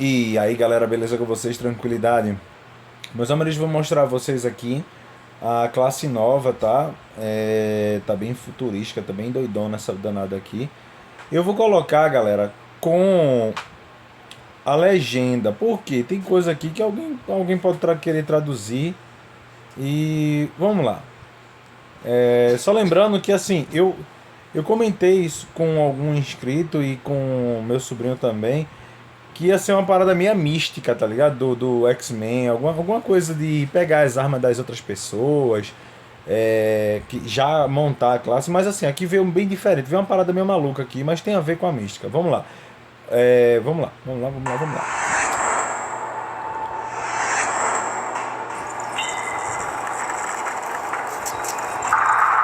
E aí galera, beleza com vocês? Tranquilidade? Meus amigos, vou mostrar a vocês aqui a classe nova, tá? Tá bem futurística, tá bem doidona essa danada aqui. Eu vou colocar, galera, com a legenda, porque tem coisa aqui que alguém pode querer traduzir. E vamos lá. Só lembrando que assim, eu comentei isso com algum inscrito e com meu sobrinho também, que ia ser uma parada meio mística, tá ligado? Do X-Men, alguma coisa de pegar as armas das outras pessoas, que já montar a classe, mas assim, aqui veio bem diferente, veio uma parada meio maluca aqui, mas tem a ver com a mística. Vamos lá. Vamos lá.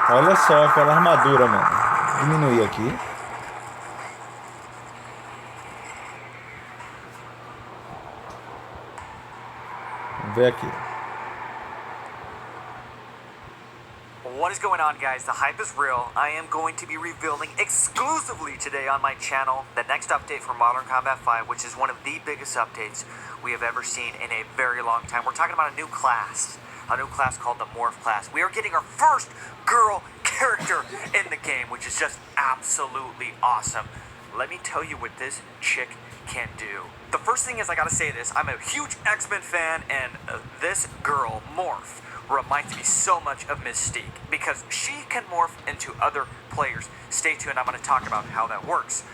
Olha só aquela armadura, mano. Diminuir aqui. Vamos ver aqui. What is going on, guys? The hype is real. I am going to be revealing exclusively today on my channel the next update for Modern Combat 5, which is one of the biggest updates we have ever seen in a very long time. We're talking about a new class called the Morph class. We are getting our first girl character in the game, which is just absolutely awesome. Let me tell you what this chick can do. The first thing is, I gotta say this, I'm a huge X-Men fan, and this girl, Morph, reminds me so much of Mystique because she can morph into other players. Stay tuned, I'm going to talk about how that works.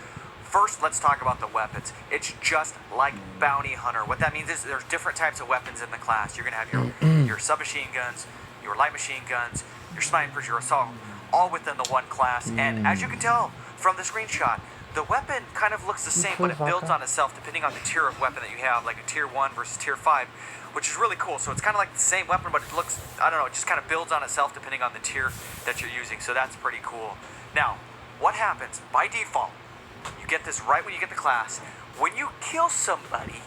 First, let's talk about the weapons. It's just like Bounty Hunter. What that means is there's different types of weapons in the class. You're going to have your submachine guns, your light machine guns, your snipers, your assault, all within the one class. And as you can tell from the screenshot, the weapon kind of looks the same, but it builds on itself depending on the tier of weapon that you have, like a tier 1 versus tier 5, which is really cool. So it's kind of like the same weapon, but it looks, I don't know, it just kind of builds on itself depending on the tier that you're using. So that's pretty cool. Now, what happens? By default, you get this right when you get the class. When you kill somebody,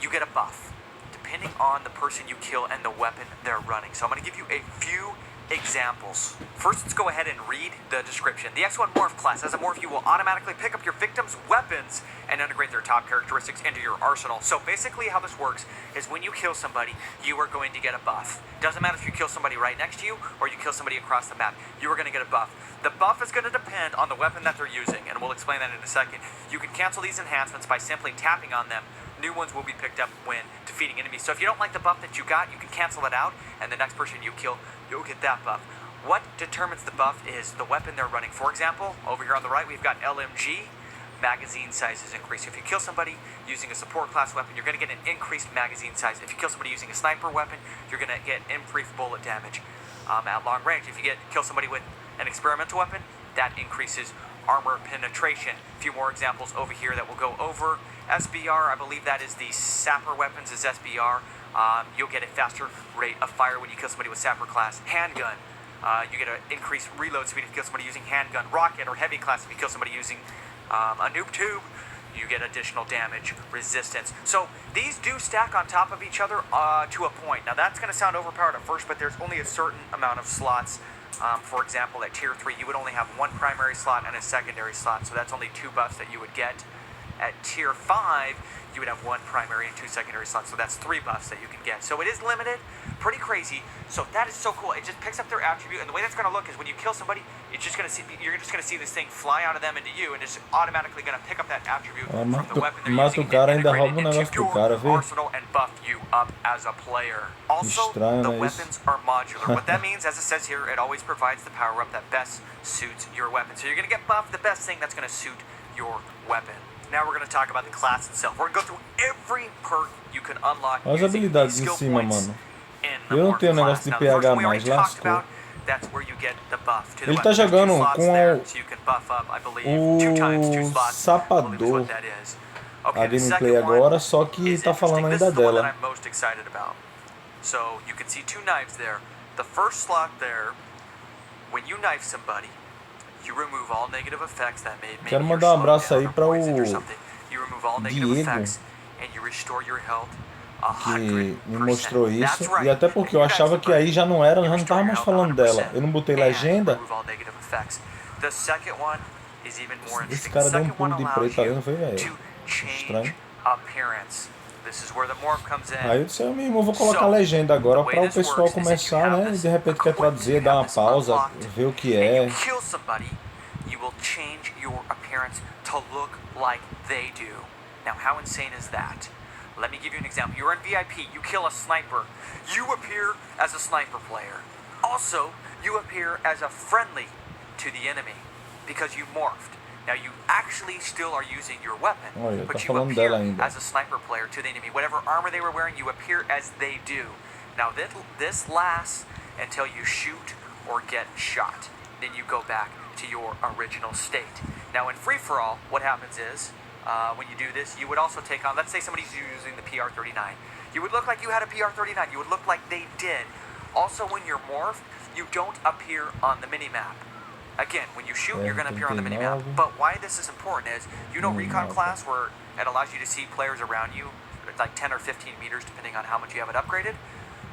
you get a buff, depending on the person you kill and the weapon they're running. So I'm going to give you a few examples. First, let's go ahead and read the description. The X1 Morph class. As a Morph, you will automatically pick up your victim's weapons and integrate their top characteristics into your arsenal. So basically how this works is when you kill somebody, you are going to get a buff. Doesn't matter if you kill somebody right next to you or you kill somebody across the map, you are going to get a buff. The buff is going to depend on the weapon that they're using, and we'll explain that in a second. You can cancel these enhancements by simply tapping on them. New ones will be picked up when defeating enemies. So if you don't like the buff that you got, you can cancel it out, and the next person you kill, you'll get that buff. What determines the buff is the weapon they're running. For example, over here on the right, we've got LMG. Magazine size is increased. If you kill somebody using a support class weapon, you're going to get an increased magazine size. If you kill somebody using a sniper weapon, you're going to get increased bullet damage at long range. If you kill somebody with an experimental weapon, that increases armor penetration. A few more examples over here that we'll go over. SBR, I believe that is the sapper weapons is SBR. You'll get a faster rate of fire when you kill somebody with sapper class. Handgun, you get an increased reload speed if you kill somebody using handgun. Rocket or heavy class if you kill somebody using a noob tube, you get additional damage resistance. So these do stack on top of each other to a point. Now that's going to sound overpowered at first, but there's only a certain amount of slots. For example, at tier 3, you would only have one primary slot and a secondary slot, so that's only 2 buffs that you would get. At tier 5, you would have 1 primary and 2 secondary slots, so that's 3 buffs that you can get. So it is limited, pretty crazy. So that is so cool. It just picks up their attribute, and the way that's going to look is when you kill somebody, you're just going to see this thing fly out of them into you, and it's automatically going to pick up that attribute from the weapon they're using and integrate it into your arsenal and buff you up as a player. Also, the weapons are modular. What that means, as it says here, it always provides the power up that best suits your weapon. So you're going to get buffed the best thing that's going to suit your weapon. Now we're going to talk about the class itself. We're going to go through every perk you can unlock using these skill points in the Morph class. Now, the first one we already talked about, that's where you get the buff. To the Ele tá jogando com so you can buff up, I believe, 2 times 2 slots. Sapador. Okay, A gameplay agora, só que tá falando ainda dela. I'm most excited about. So you can see 2 knives there. The first slot there, when you knife somebody, you remove all negative effects that may make Quero mandar um abraço aí para o You remove all negative Diego, effects and you restore your health que me mostrou isso, e até porque eu achava que aí já não tava mais falando dela. Eu não botei legenda. The second one is even more Esse interesting. cara The deu um second one pulo de allows preto ali, you não foi, velho? to change Estranho. appearance. This is where the morph comes in. Aí eu disse, eu mesmo vou colocar a legenda agora para o pessoal começar, né? E de repente quer traduzir, dar uma pausa, ver o que é. Kill somebody, you will change your appearance to look like they do. Now, how insane is that? Let me give you an example. You're in VIP, you kill a sniper, you appear as a sniper player. Also, you appear as a friendly to the enemy because you morphed. Now, you actually still are using your weapon, but you appear as a sniper player to the enemy. Whatever armor they were wearing, you appear as they do. Now, this lasts until you shoot or get shot. Then you go back to your original state. Now, in free-for-all, what happens is, when you do this, you would also take on, let's say somebody's using the PR-39. You would look like you had a PR-39. You would look like they did. Also, when you're morphed, you don't appear on the minimap. Again, when you shoot, you're going to appear on the minimap. But why this is important is, you know Recon Class, where it allows you to see players around you, like 10 or 15 meters, depending on how much you have it upgraded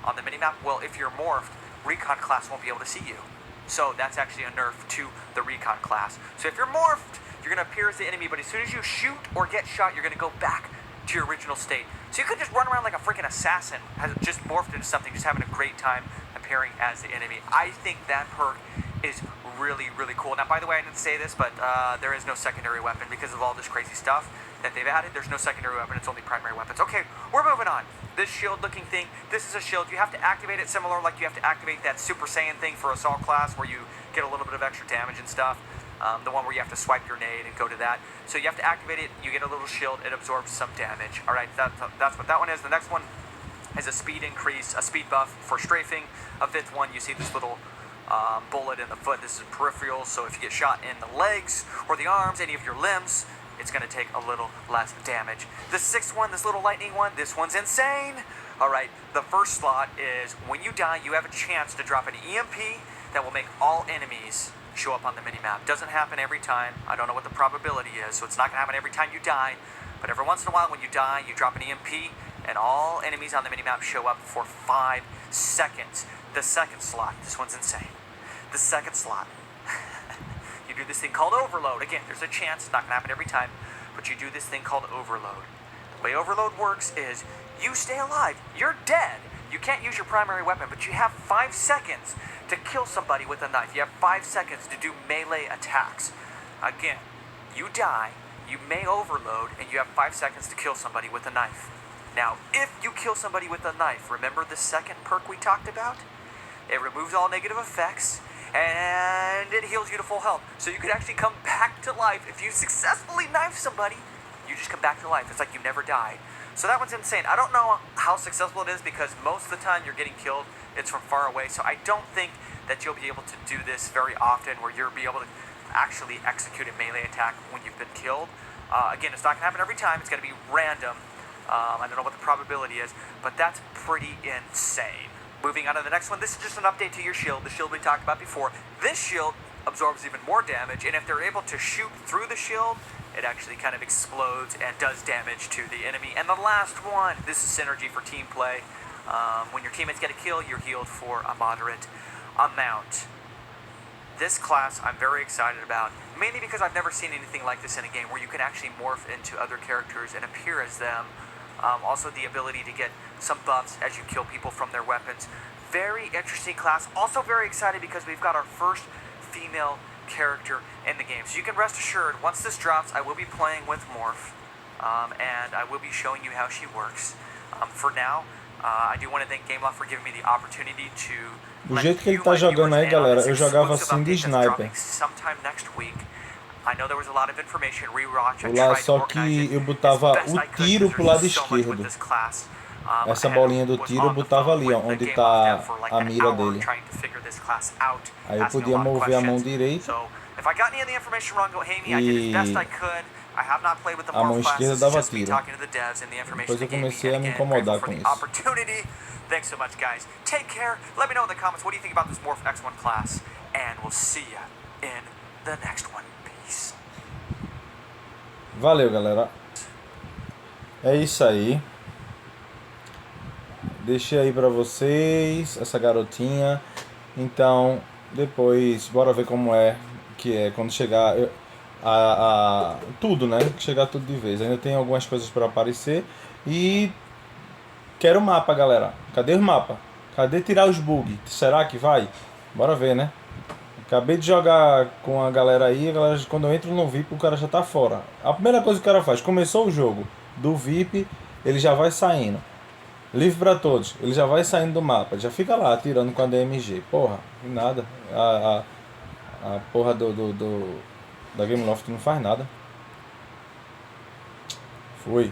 on the minimap? Well, if you're morphed, Recon Class won't be able to see you. So that's actually a nerf to the Recon Class. So if you're morphed, you're going to appear as the enemy, but as soon as you shoot or get shot, you're going to go back to your original state. So you could just run around like a freaking assassin, just morphed into something, just having a great time appearing as the enemy. I think that perk is really, really cool. Now, by the way, I didn't say this, but there is no secondary weapon because of all this crazy stuff that they've added. There's no secondary weapon. It's only primary weapons. Okay, we're moving on. This shield-looking thing, this is a shield. You have to activate it similar like you have to activate that Super Saiyan thing for Assault Class where you get a little bit of extra damage and stuff. The one where you have to swipe your nade and go to that. So you have to activate it. You get a little shield. It absorbs some damage. All right, that's what that one is. The next one is a speed increase, a speed buff for strafing. A fifth one, you see this little bullet in the foot. This is peripheral, so if you get shot in the legs or the arms, any of your limbs, it's going to take a little less damage. The sixth one, this little lightning one, this one's insane. All right, the first slot is when you die, you have a chance to drop an EMP that will make all enemies show up on the minimap. Doesn't happen every time. I don't know what the probability is, so it's not going to happen every time you die. But every once in a while, when you die, you drop an EMP, and all enemies on the minimap show up for 5 seconds. The second slot, this one's insane. The second slot, you do this thing called overload. Again, there's a chance, it's not going to happen every time, but you do this thing called overload. The way overload works is you stay alive. You're dead. You can't use your primary weapon, but you have 5 seconds to kill somebody with a knife. You have 5 seconds to do melee attacks. Again, you die, you may overload, and you have 5 seconds to kill somebody with a knife. Now, if you kill somebody with a knife, remember the second perk we talked about? It removes all negative effects, and it heals you to full health. So you could actually come back to life. If you successfully knife somebody, you just come back to life. It's like you never died. So that one's insane. I don't know how successful it is because most of the time you're getting killed, it's from far away. So I don't think that you'll be able to do this very often where you'll be able to actually execute a melee attack when you've been killed. Again, it's not going to happen every time. It's going to be random. I don't know what the probability is, but that's pretty insane. Moving on to the next one, this is just an update to your shield, the shield we talked about before. This shield absorbs even more damage, and if they're able to shoot through the shield, it actually kind of explodes and does damage to the enemy. And the last one, this is synergy for team play. When your teammates get a kill, you're healed for a moderate amount. This class I'm very excited about, mainly because I've never seen anything like this in a game where you can actually morph into other characters and appear as them. Also the ability to get some buffs as you kill people from their weapons. Very interesting class. Also very excited because we've got our first female character in the game. So you can rest assured, once this drops, I will be playing with Morph, and I will be showing you how she works. For now, I do want to thank GameLoft for giving me the opportunity to... Do jeito que ele tá jogando aí, galera, eu jogava assim de sniper. Sometime next week. I know there was a lot of information, rewatch, Lá só que eu botava o tiro pro lado esquerdo. Essa bolinha do tiro eu botava ali, ó, onde tá a mira dele. Aí eu podia mover a mão direita e a mão esquerda dava tiro. Depois eu comecei a me incomodar com isso. Thanks so much, guys. Take care. Let me know in the comments what do you think about this Morph X1 class, and we'll see ya in the next one. Peace. Valeu, galera. É isso aí. Deixei aí pra vocês essa garotinha. Então, depois, bora ver como é que é quando chegar. tudo, né? Chegar tudo de vez. Ainda tem algumas coisas para aparecer. E quero o mapa, galera. Cadê os mapas? Cadê tirar os bugs? Será que vai? Bora ver, né? Acabei de jogar com a galera aí, a galera, quando eu entro no VIP o cara já tá fora. A primeira coisa que o cara faz, começou o jogo do VIP, ele já vai saindo. Livre pra todos, ele já vai saindo do mapa, já fica lá atirando com a DMG. Porra, nada. A porra da Game Loft não faz nada. Foi.